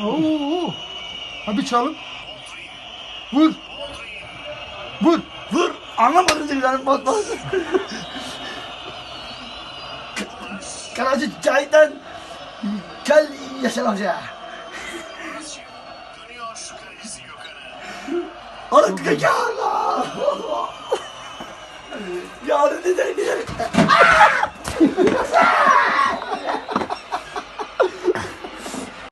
Oo. Ha bir çalım. Vur. Vur. Vur. Anlamadım seni lan. Bak bak. Karacı Cahit'ten gel Yaşar amca. Ana kıkâla. Yarın neden gidelim?